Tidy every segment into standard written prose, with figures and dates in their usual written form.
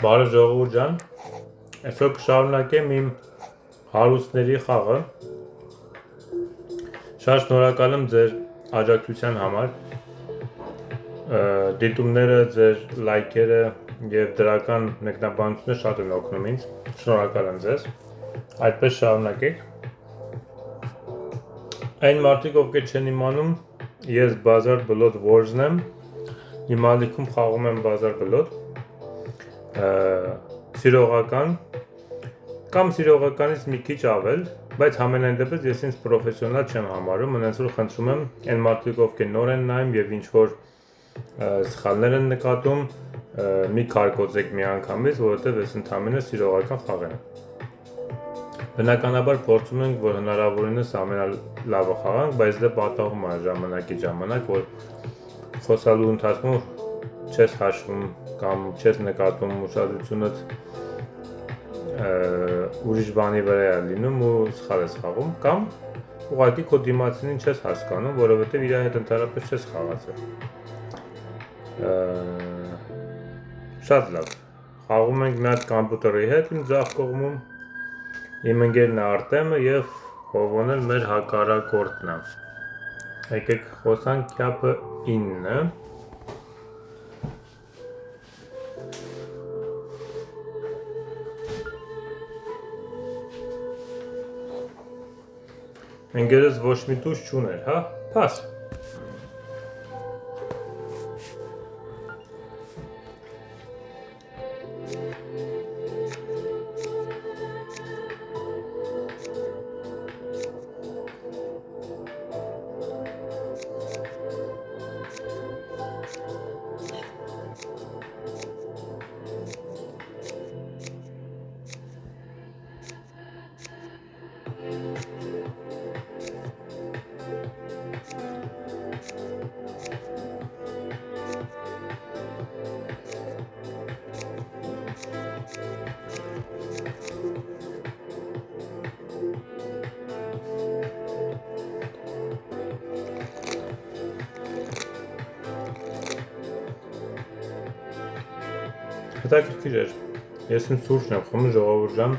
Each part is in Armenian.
Բարև ժողովուրդ ջան, այսօր կշարունակեմ իմ հարուստների խաղը։ Շատ շնորհակալ եմ ձեր աջակցության համար, դիտումները, ձեր լայքերը և դրական մեկնաբանությունը շատ են օգնում ինձ, շնորհակալ եմ ձեզ, այդպես շարունակեք։ Այն մարդիկ, ովքեր չեն իմանում, ես Bazaar Blood Wars-ն եմ, իմ ալիքում խաղում եմ Bazaar Blood, սիրողական կամ սիրողականից մի քիչ ավել, բայց համենայն դեպս ես ինձ պրոֆեսիոնալ չեմ համարում, այնպես որ խնդրում եմ այն մարդիկ, ովքեր նոր են նայում և ինչ-որ սխալներ են նկատում, մի քարկոծեք միանգամից, որովհետև ես ընդամենը սիրողական խաղ եմ։ Բնականաբար փորձում ենք, որ հնարավորինս ամենալավը խաղանք, բայց դա պատահում է ժամանակի ժամանակ, որ խոսալու ընթացքում չես հաշվում կամ չես նկատում ուշադրությունդ ուրիշ բանի վրա է լինում ու սխալ ես խաղում, կամ ուղղակի քո դիմացինին չես հասկանում, որովհետև իր հետ ընդհանրապես չես խաղացել։ Շատ լավ։ Խաղում ենք մի հատ կոմպյուտերի հետ իմ ձախ կողմում, իմ ընկերն է Արտեմը և Հովոն էլ մեր հակառակորդն է։ Եկեք խոսանք քյափը 9-ը։ Ընկերս ոչ մի տուժ չուներ, հա, փաս։ Հետաքրքիր էր, ես ինձ սուրճն եմ խմում, ժողովուրդ ջան,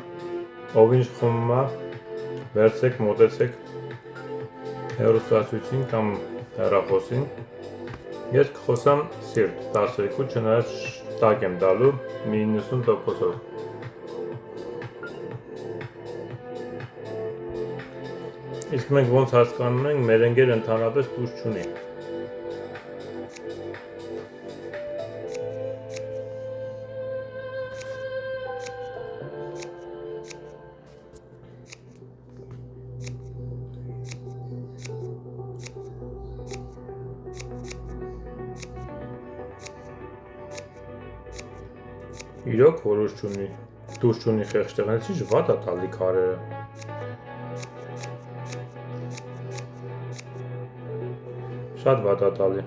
ով ինչ խմում է, վերցեք, մոտեցեք հեռուստացույցին կամ հեռախոսին, ես կխոսամ սիրտ, 12, չնայած տակ եմ տալու մի 90%-ով։ Իսկ մենք ոնց հասկանում ենք, մեր ընկեր ընդհանրապես տուժ չունի։ Իրոք որոշ չունի, տուժ չունի խեղճտեղնից, ինչ վատ է տալի քարերը։ Շատ վատ է տալի։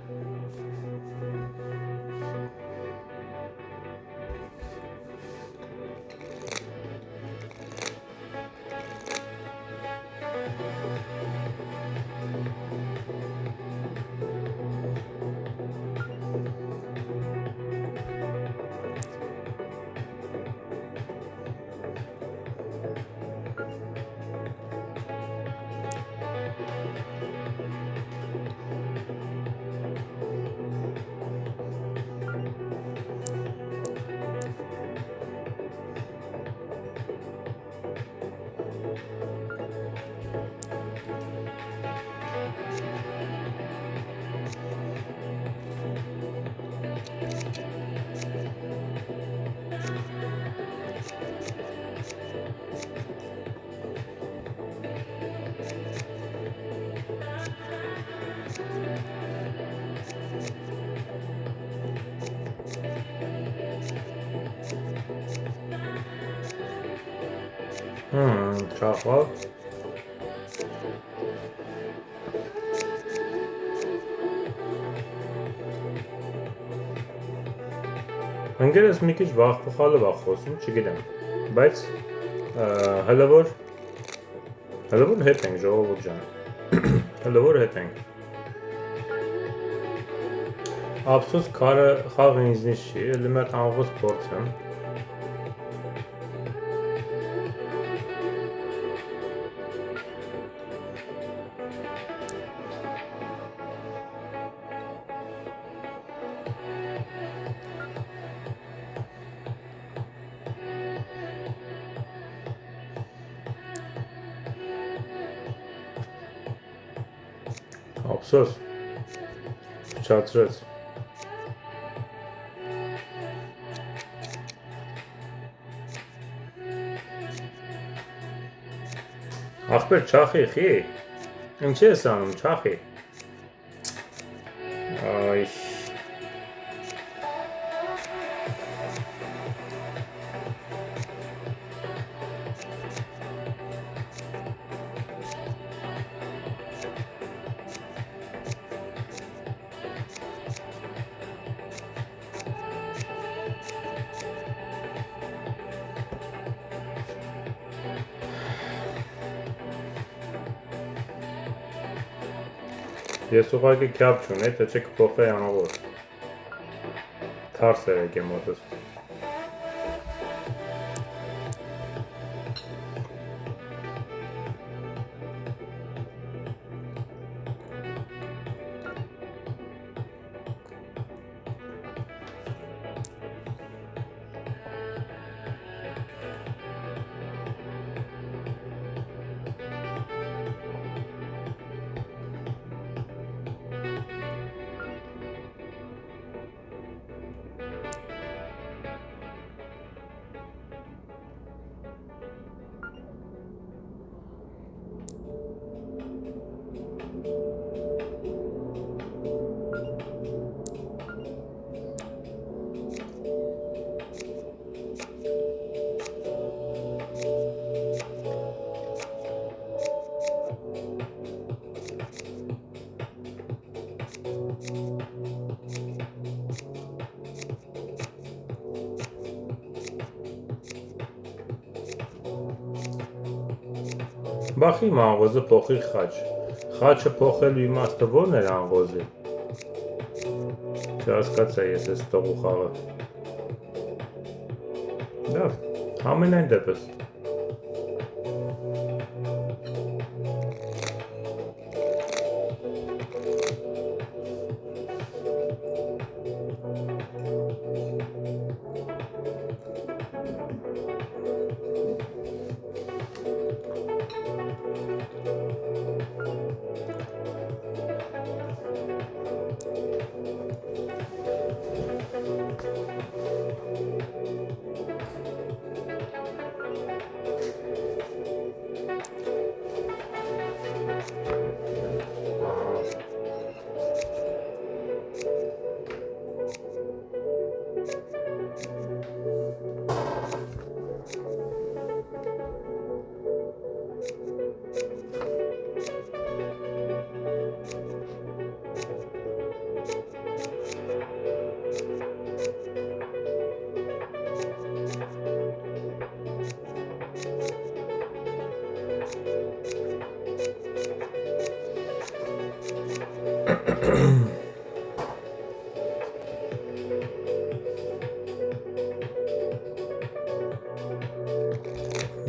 Չախավ։ Ընկերս մի քիչ վախվխալով է խոսում, չգիտեմ, բայց հələ որ հետ ենք ժողովուրդ ջան, հələ որ հետ ենք։ Ափսոս քարը խաղը ինձնից չի, էլի մեր անողոց փորձ եմ, Ափսոս, փչացրեց։ Ախպեր չախի, խի։ Ինչի ես անում, չախի։ Այ Ես ուղղակի քյապ չունեի, թե չէ կփոխեի ամավոր։ Թարս էր եկել մոտս։ Բախի մանղոզը փոխի խաչ։ Խաչը փոխելու իմաստը ո՞րն էր անղոզի։ Չհասկացա ես այս տողու խաղը։ Լավ, ամենայն դեպս։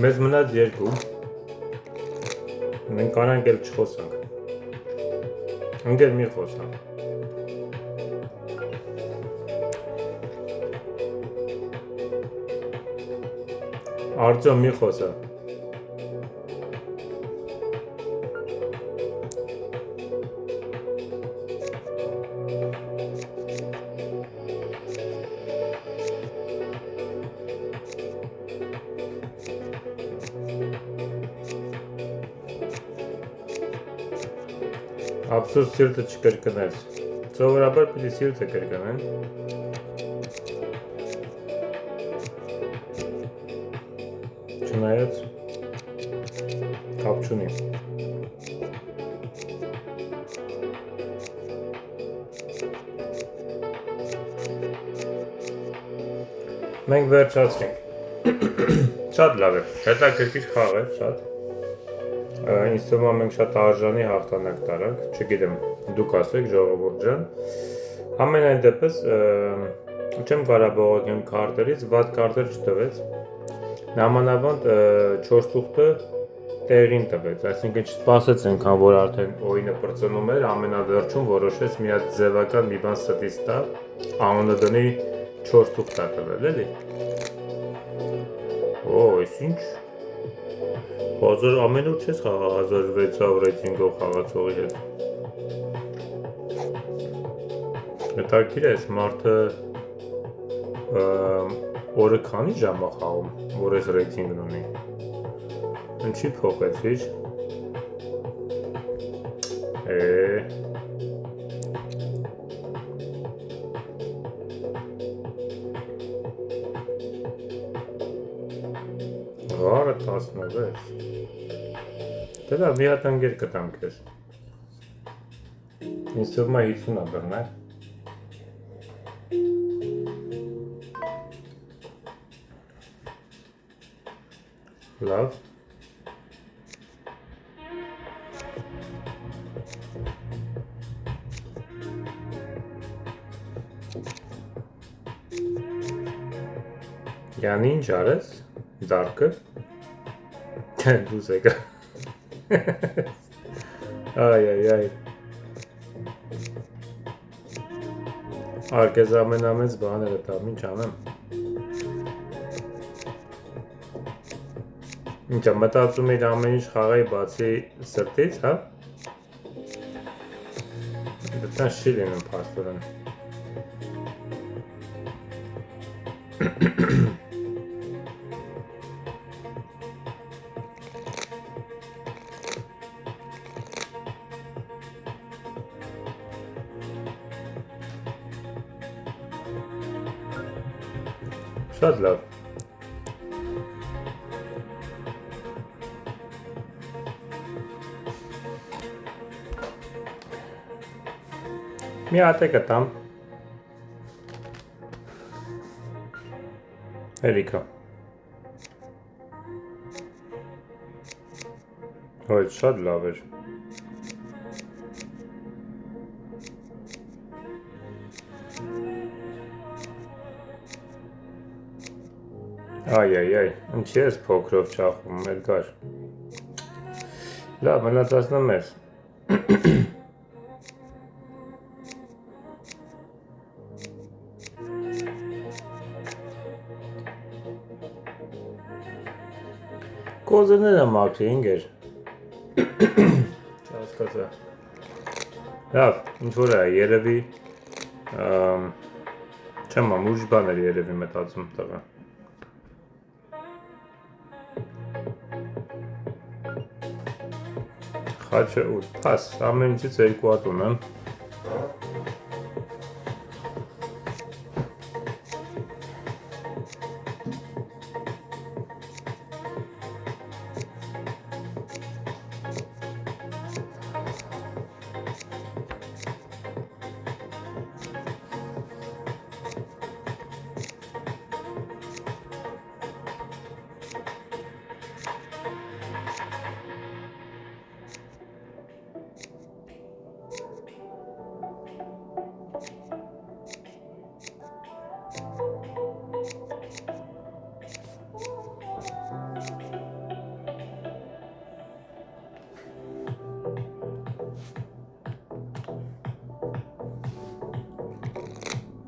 Մեզ մնաց երկու, մենք անանք էլ չխոսանք, ընկեր մի խոսանք, Արտյոմ մի խոսա, Ափսոս սիրտը չկրկնեց, սովորաբար պիտի սիրտը կրկնեն, չնայած կապ չունի, մենք վերջացրինք, շատ լավ է, հետաքրքիր խաղ է, շատ Ինձ թվում է մենք շատ արժանի հաղթանակ տարանք, չգիտեմ, դուք ասեք ժողովուրդ ջան։ Ամենայն դեպս չեմ կարող բողոքեմ քարտերից, վատ քարտեր չտվեց։ Նամանավանդ 4 թուղթը տեղին տվեց, այսինքն չսպասեց այնքան, որ արդեն օինը պրծնում էր, ամենավերջում որոշեց մի հատ ձևական մի բան ստից տա, անունը դնի 4 թուղթ տա տվել, էլի։ Օ, այս ինչ։ Ամեն օր չես խաղա 1600 ռեյտինգով խաղացողի հետ։ Հետաքրքիր է, այս մարդը օրը քանի ժամ է խաղում, որ այս ռեյտինգն ունի։ Ինչի փոխեցիր։ Վարը 16։ Դե լավ, մի հատ ընկեր կտամ քեզ։ Ինձ թվում է 50 է բռնել։ Լավ։ Յանի ինչ արես, դարկը, դուզ եկա, այ, արկեզ ամենամեծ բաները տամ, ինչ անեմ, ինչա մտածում իր ամեն ինչ խաղայի բացի սրտից, հա, դտան չի լինում պաստորեն, շատ լավ։ Մի հատ է կտամ։ Հերիքա։ Հոյ, շատ լավ էր։ Այ, ինչի ես փոքրով չախում, Էդգար։ Լավ, մնացածն մեզ։ Կոզերները մաքրի, ինգեր։ Չհասկացա։ Լավ, ինչ-որ է, երևի, չեմ ամ, ուժ բան էր երևի մտածում տղա։ Խաչը 8, պաս, ամեն ինչից 2 հատ ունեմ։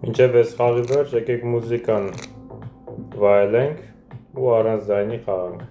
Մինչև այս խաղի վերջ եկեք մուզիկան վայելենք ու առանց ձայնի խաղանք։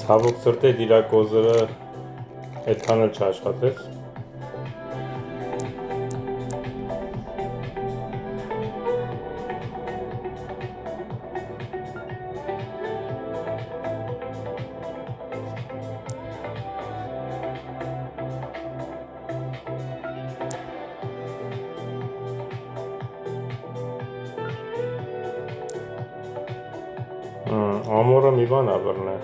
Ցավոք սրտի իր կոզերը այդքան էլ չաշխատեց։ Ամորը մի բան աբրն է։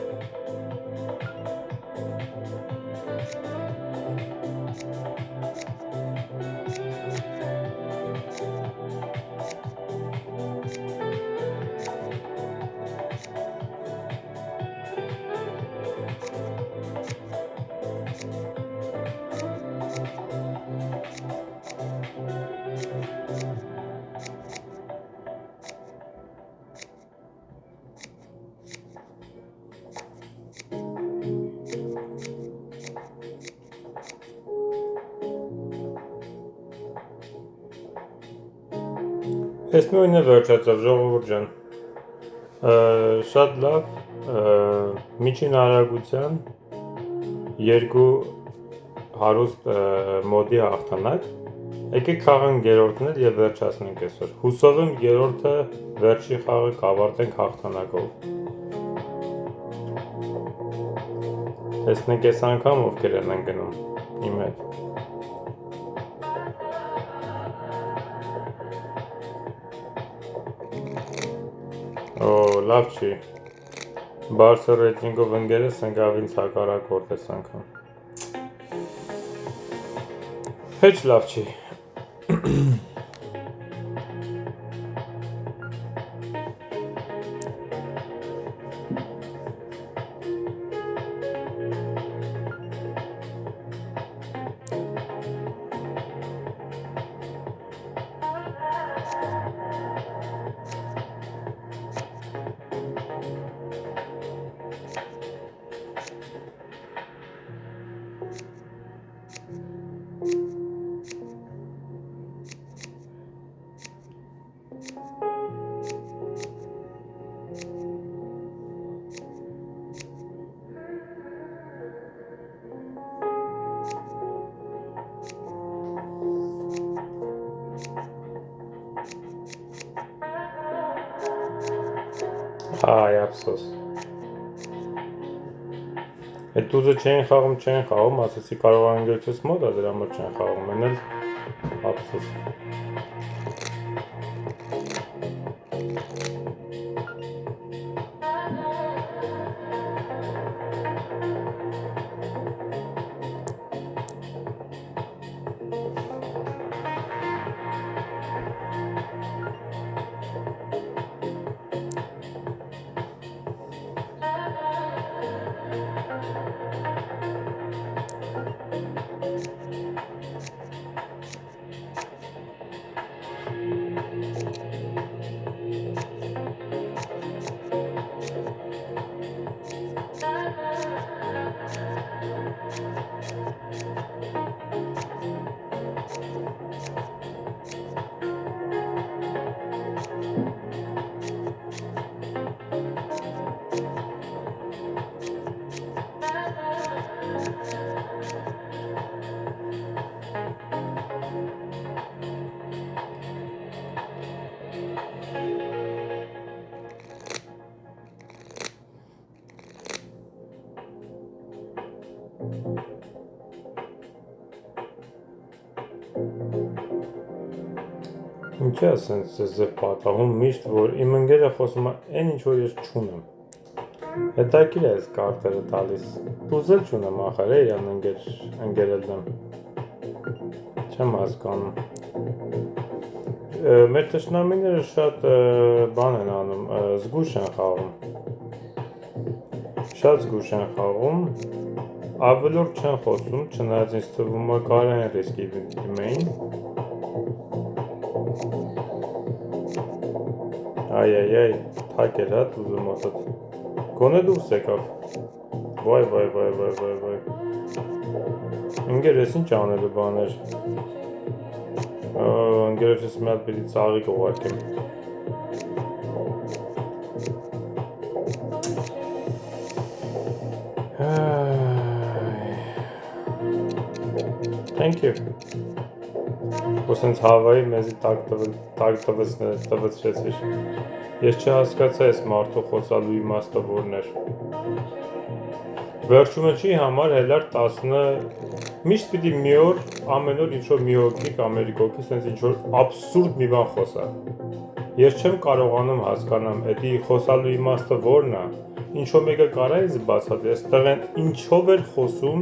Ես նույնը վերջացավ ժողովուրդ ջան, շատ լավ, միջին արագության երկու հարուստ մոդի հաղթանակ, եկեք խաղանք գերորդն էլ և վերջացնենք այսօր, հուսով եմ գերորդը վերջի խաղը կավարտենք հաղթանակով, տեսնենք այս անգամ ովքեր են գնում իմ հետ։ Լավ չի, բարձր ռեյտինգով ընկերս ընկավ ինձ հակառակորդ այս անգամ, հեչ լավ չի։ Այ ափսոս, այդ ուզը չեն խաղում, ասեցի կարող անգերցես մոտ է, դրա մոտ չեն խաղում, են էլ ափսոս։ Ինչի ասենց ձեզ պատահում միշտ, որ իմ ընկերը խոսում է այն ինչ որ ես չունեմ, հետաքրքիր է այս կարտերը տալիս, ուզ էլ չունեմ ախր իրան ընկերել եմ, չեմ հասկանում, մեր թշնամիները շատ բան են անում, զգուշ են խաղում, շատ զգուշ են խաղում, ավելորդ չեն խոսում, չնայած ինձ թվում է կարող են ռիսկի դիմեին, այ, թակ էր հա տուզը մոտդ, գոնե դուրս եկավ, վայ, ընկեր ես ինչ անելու բաներ, ընկերոջ ես մի հատ պիտի ծաղիկ ուղարկեմ, thank you, որ սենց հավայի մեզի տակ տվեցրեցիր, ես չհասկացա ես մարդու խոսալու իմաստը որն էր, վերջումը չի համար հելար 10, միշտ պիտի մի օր, ամեն օր ինչ-որ մի հոգի կամ երեք հոգի սենց ինչ-որ աբսուրդ մի բան խոսա, Ես չեմ կարողանում հասկանամ, էդի խոսալու իմաստը որն է, ինչով մեկը կարա ինձ բացատրի, այս տղեն ինչով էր խոսում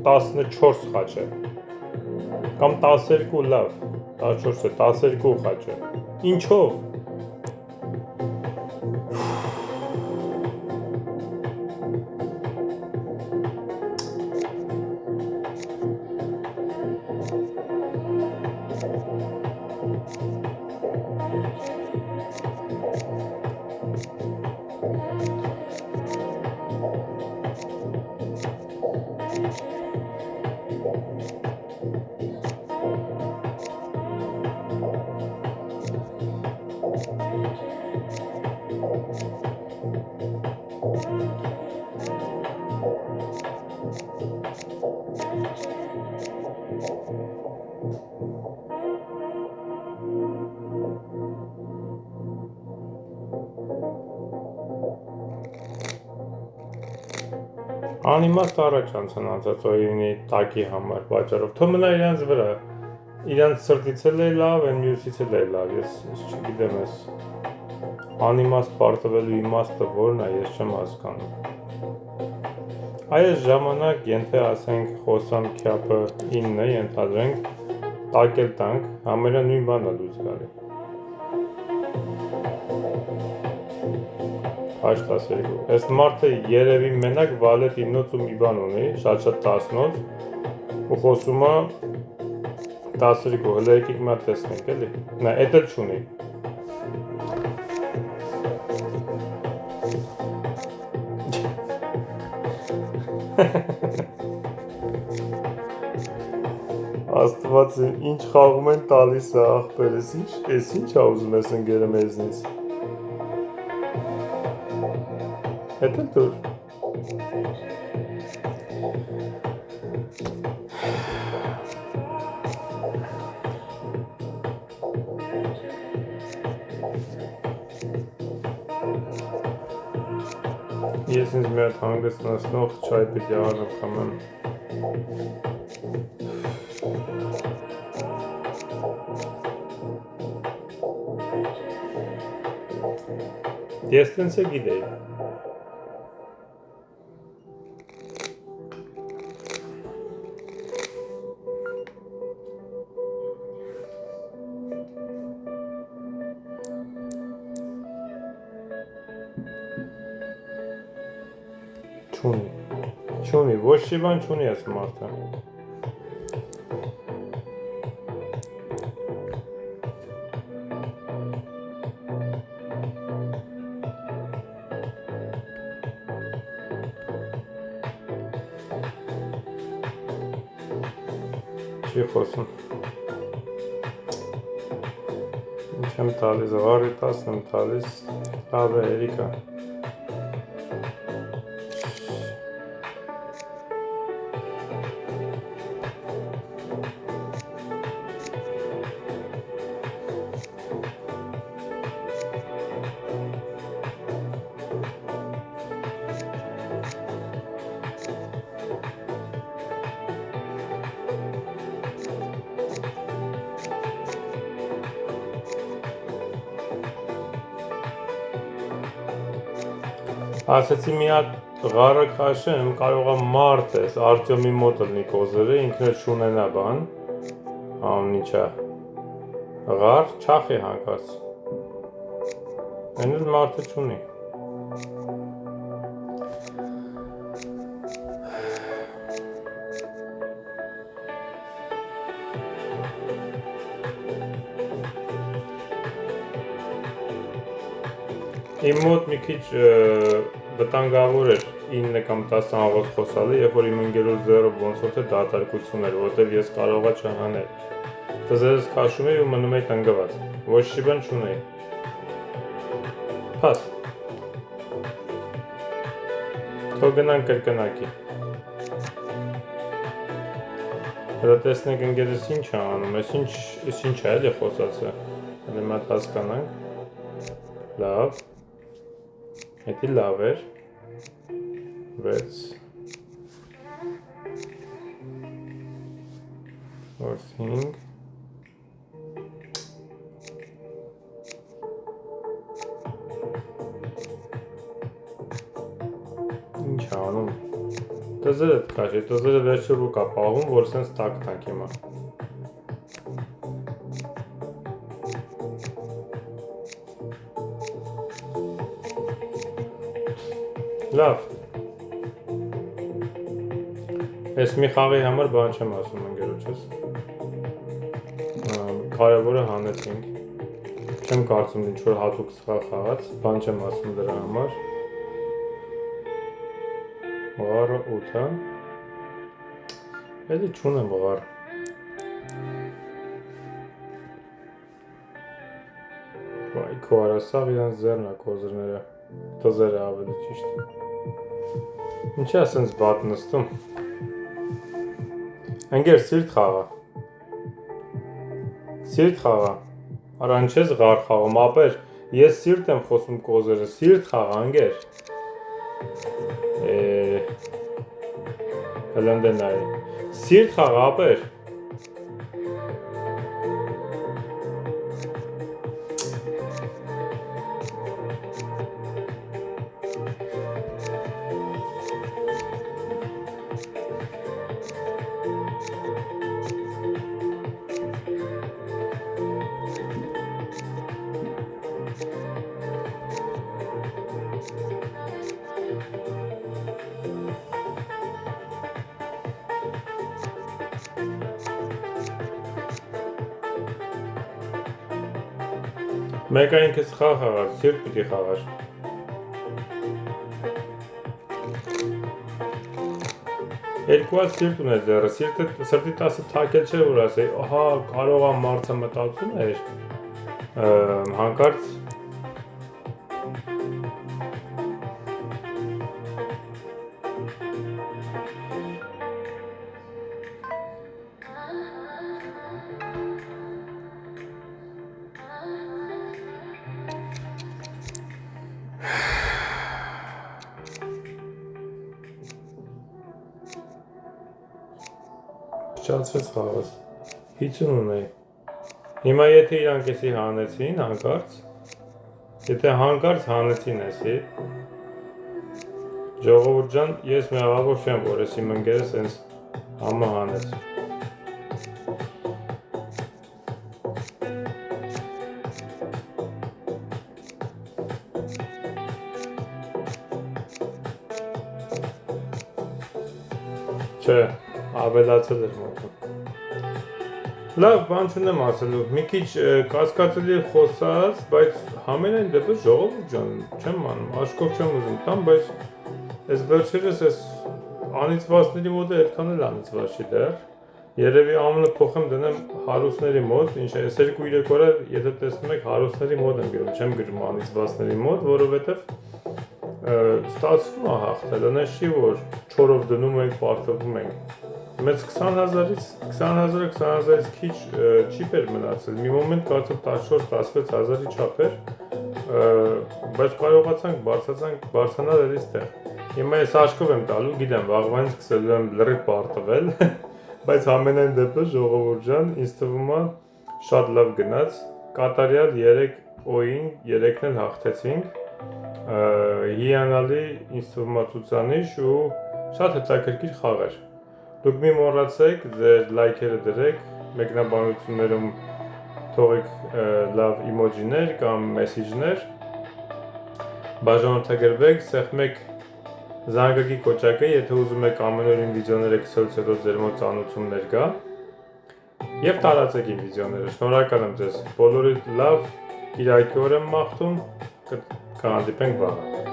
14 խաչը, կամ 12 լավ, 14 է, 12 խաչը, ինչով? Անիմաստ առաջ անցան անցածօրինի տակի համար պատճառով, թող մնա իրանց վրա, իրանց սրտից էլ է լավ, են մյուսից էլ է լավ, ես չգիտեմ ես անիմաստ պարտվելու իմաստը որն է, ես չեմ հասկանում։ Այս ժամանակ ենթե ասենք խոսամ քյապը 9 ենթադրենք, տակ էլ տանք, համարյա նույն բանը լույս գալի։ Հաշտ 12, այս մարդը երևի մենակ վալետ 9 ու մի բան ունի, շատ 10-նոց, ու խոսում է 12, հլը եկիք մա տեսնենք էլի, նա էդ էլ չունի։ Աստված ինչ խաղում են տալիս է աղբերս, ես ինչ է ուզում ես ընգերը մեզնից։ Հետ էլ դուր։ Ես ինձ մի հատ հանգստացնող չայ պիտի առնեմ խմեմ։ Ես տենց է գիտեի։ Չունի, ոչ մի բան չունի այս մարդը։ Չի խոսում։ Ինչ եմ տալիս, աղարի 10 եմ տալիս, լավ է Էրիկա։ Ասեցի մի հատ ղարը քաշեմ, կարող է մարդ ես, Արտյոմի մոտ լնի կոզերը, ինքն էլ չունենա բան, անիչա, ղար չախ է հանկարծ, են էլ մարդը չունի։ Իմ մոտ մի քիչ վտանգավոր էր 9 կամ 10 աղոս խոսալը, երբ որ իմ ընկերոջ ձեռով ոնց որ թե դատարկություն էր, որովհետև ես կարողա չհանել։ Տզերս քաշում էի ու մնում էի տնկված, ոչ մի բան չունեի։ Փաս։ Թող գնանք կրկնակի։ Հələ տեսնենք ընկերս ինչ է անում, ես ինչ է էլի խոսացը, հələ մատ հասկանանք, լավ, հետի լավ էր, 6, 4, 5, տզերը դկաշ, տզերը վերջը ու կա պահում, որ սենց տակ տանք հիմա։ Լավ։ Ես մի խաղի համար բան չեմ ասում ընկերոջս։ Կարևորը հանեցինք։ Չեմ կարծում ինչ-որ հատուկ սխալ խաղաց, բան չեմ ասում դրա համար։ Ղարը 8, հա։ Էլի չունեմ ղար։ Վայ, քո արասաղ իրան զերն է կոզրները, տզերը ավելի ճիշտ։ Ինչ է ասենց բատ նստում։ Ընկեր սիրտ խաղա։ Սիրտ խաղա։ Արանչ ես ղար խաղում, ապեր, ես սիրտ եմ խոսում կոզերը, սիրտ խաղա, ընկեր։ Հլնդեն նայի։ Սիրտ խաղա, ապեր։ Մեկը ինքս խաղ խաղար, սիրտ պիտի խաղար։ Երկուած սիրտ ունես ձերը, սրտի 10 թակել չէ, որ ասեի, ահա կարող ա մարդը մտածում էր, հանկարծ Փչացրեց խաղաս, 50 ունեի, հիմա եթե իրանք եսի հանեցին հանկարծ, եթե հանկարծ հանեցին եսի, ժողովուրդ ջան, ես մեղավոր չեմ, որ եսի մնգերս ենց համը հանեց։ Չէ, ավելացել էր մոտը։ Լավ, բան չունեմ ասելու, մի քիչ կասկածելի խոսած, բայց համենայն դեպս ժողովուրդ ջան, չեմ անում, աշկով չեմ ուզում տամ, բայց այս վերջերս այս անիծվածների մոտը այդքան էլ անիծված չի դեռ։ Երևի ամենը փոխեմ դնեմ հարուստների մոտ, ինչ է, այս 2-3 օրը եթե տեսնում եք հարուստների մոտ եմ գրում, չեմ գրում անիծվածների մոտ, որովհետև ստացվում է հաղթել, այնպես չի, որ 4-ով դնում ենք, պարտվում ենք։ Մեծ 20,000-ից քիչ չիպ էր մնացել, մի մոմենտ կարծում 14-16,000-ի չափ էր, բայց կարողացանք բարձրանալ էլի ստեղ։ Հիմա ես աշկով եմ տալու, գիտեմ, վաղվանից սկսելու եմ լրիվ պարտվել, բայց ամենայն դեպս ժողովուրդ ջան, ինձ թվում է շատ լավ գնաց, կատարյալ 3 օին 3-ն էլ հաղթեցինք, հիանալի ինձ թվում է ցուցանիշ ու շատ հետաքրքիր խաղ էր։ Դուք մի մոռացեք ձեր լայքերը դրեք, մեկնաբանություններում թողեք լավ իմոջիներ կամ մեսիջներ, բաժանորդագրվեք, սեղմեք զանգակի կոճակը, եթե ուզում եք ամեն օր իմ վիդեոները գցելուց հետո ձեր մոտ ծանոթություններ գա եւ տարածեք իմ վիդեոները։ Շնորհակալ եմ ձեզ։ Բոլորիդ լավ, կիրակի օր եմ մաղթում, կհանդիպենք վաղը։